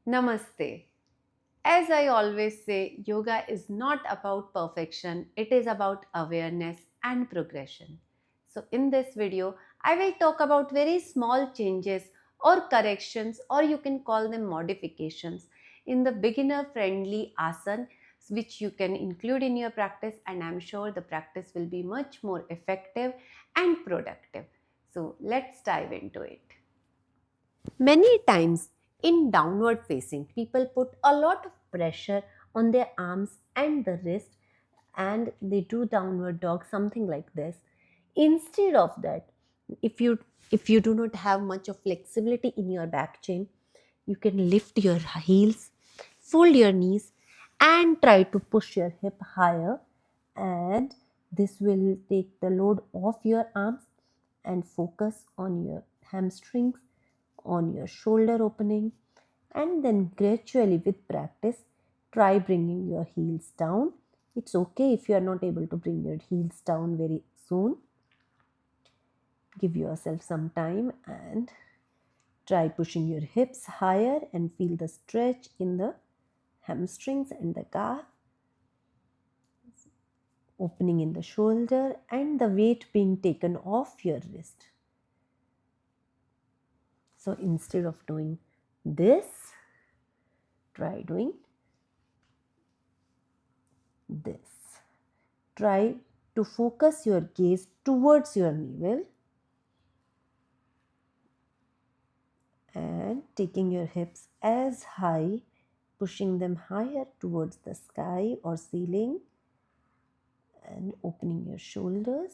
Namaste. As I always say, yoga is not about perfection, it is about awareness and progression. So, in this video, I will talk about very small changes or corrections, or you can call them modifications, in the beginner friendly asana, which you can include in your practice, and I'm sure the practice will be much more effective and productive. So, let's dive into it. Many times in downward facing, people put a lot of pressure on their arms and the wrist and they do downward dog, something like this. Instead of that, if you if you do not have much of flexibility in your back chain, you can lift your heels, fold your knees and try to push your hip higher, and this will take the load off your arms and focus on your hamstrings, on your shoulder opening, and then gradually with practice try bringing your heels down. It's okay if you are not able to bring your heels down very soon. Give yourself some time and try pushing your hips higher and feel the stretch in the hamstrings and the calf, opening in the shoulder and the weight being taken off your wrist. So instead of doing this, try doing this. Try to focus your gaze towards your navel and taking your hips as high, pushing them higher towards the sky or ceiling and opening your shoulders.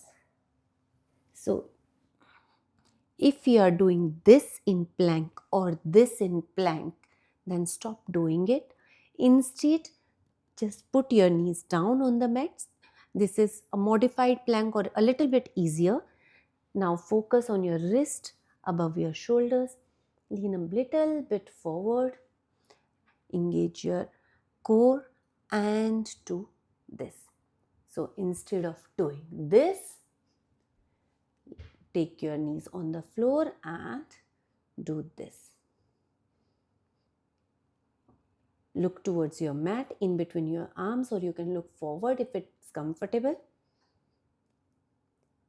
So if you are doing this in plank or this in plank, then stop doing it. Instead, just put your knees down on the mats. This is a modified plank or a little bit easier. Now focus on your wrist above your shoulders. Lean a little bit forward. Engage your core and do this. So instead of doing this, take your knees on the floor and do this. Look towards your mat in between your arms, or you can look forward if it's comfortable.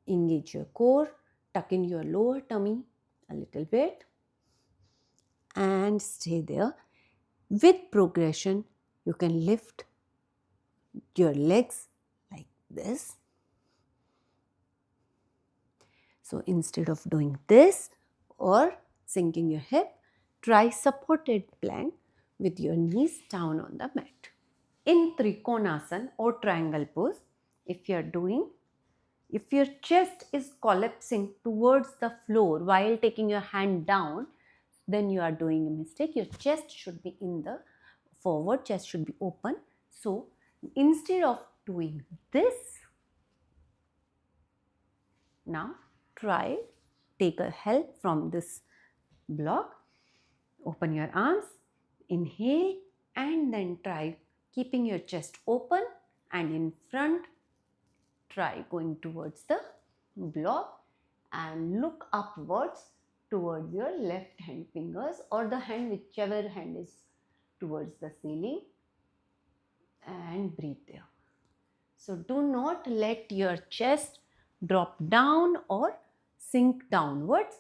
Engage your core, tuck in your lower tummy a little bit and stay there. With progression, you can lift your legs like this. So instead of doing this or sinking your hip, try supported plank with your knees down on the mat. In Trikonasana or triangle pose, if your chest is collapsing towards the floor while taking your hand down, then you are doing a mistake. Your chest should be in the forward, chest should be open. So instead of doing this, now try take a help from this block. Open your arms, inhale, and then try keeping your chest open and in front. Try going towards the block and look upwards towards your left hand fingers or the hand, whichever hand is towards the ceiling, and breathe there. So do not let your chest drop down or sink downwards.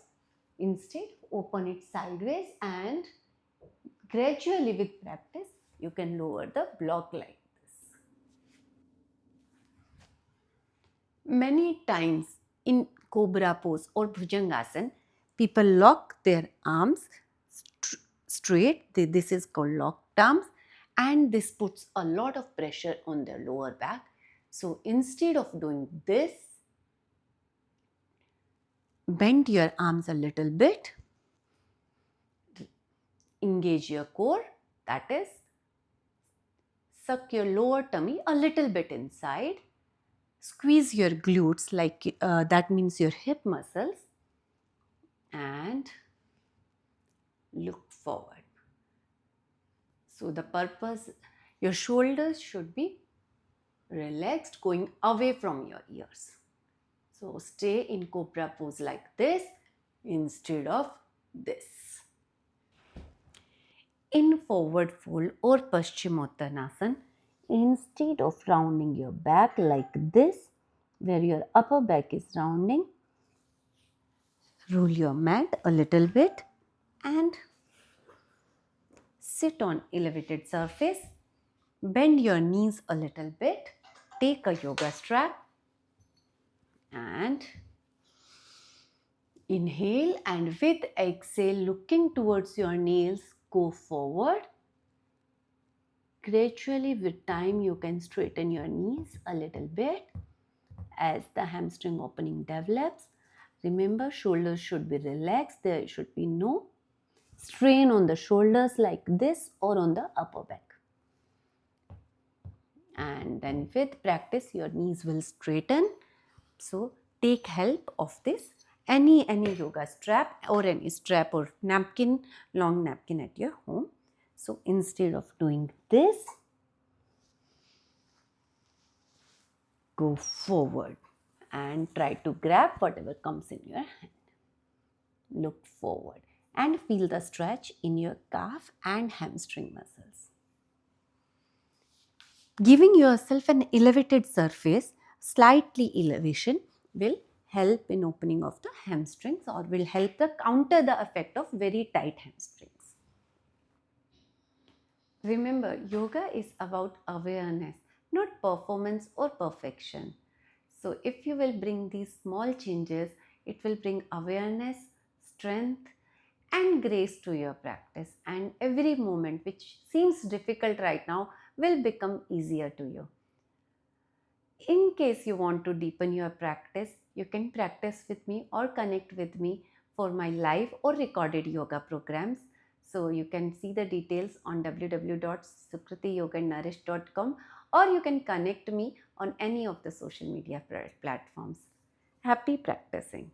Instead, open it sideways and gradually with practice, you can lower the block like this. Many times in cobra pose or bhujangasana, people lock their arms straight. This is called locked arms, and this puts a lot of pressure on their lower back. So instead of doing this, bend your arms a little bit, engage your core, that is, suck your lower tummy a little bit inside, squeeze your glutes, like that means your hip muscles, and look forward. So the purpose, your shoulders should be relaxed, going away from your ears. So stay in cobra pose like this instead of this. In forward fold or Paschimottanasana, instead of rounding your back like this, where your upper back is rounding, roll your mat a little bit and sit on elevated surface. Bend your knees a little bit. Take a yoga strap and inhale, and with exhale, looking towards your nails, go forward. Gradually, with time, you can straighten your knees a little bit as the hamstring opening develops. Remember, shoulders should be relaxed. There should be no strain on the shoulders like this or on the upper back. And then with practice, your knees will straighten. So take help of this. Any yoga strap or any strap or napkin, long napkin at your home. So instead of doing this, go forward and try to grab whatever comes in your hand. Look forward and feel the stretch in your calf and hamstring muscles. Giving yourself an elevated surface, slightly elevation will help in opening of the hamstrings or will help to counter the effect of very tight hamstrings. Remember, yoga is about awareness, not performance or perfection. So if you will bring these small changes, it will bring awareness, strength and grace to your practice, and every moment which seems difficult right now will become easier to you. In case you want to deepen your practice, you can practice with me or connect with me for my live or recorded yoga programs. So you can see the details on www.sukritiyoganourished.com, or you can connect me on any of the social media platforms. Happy practicing.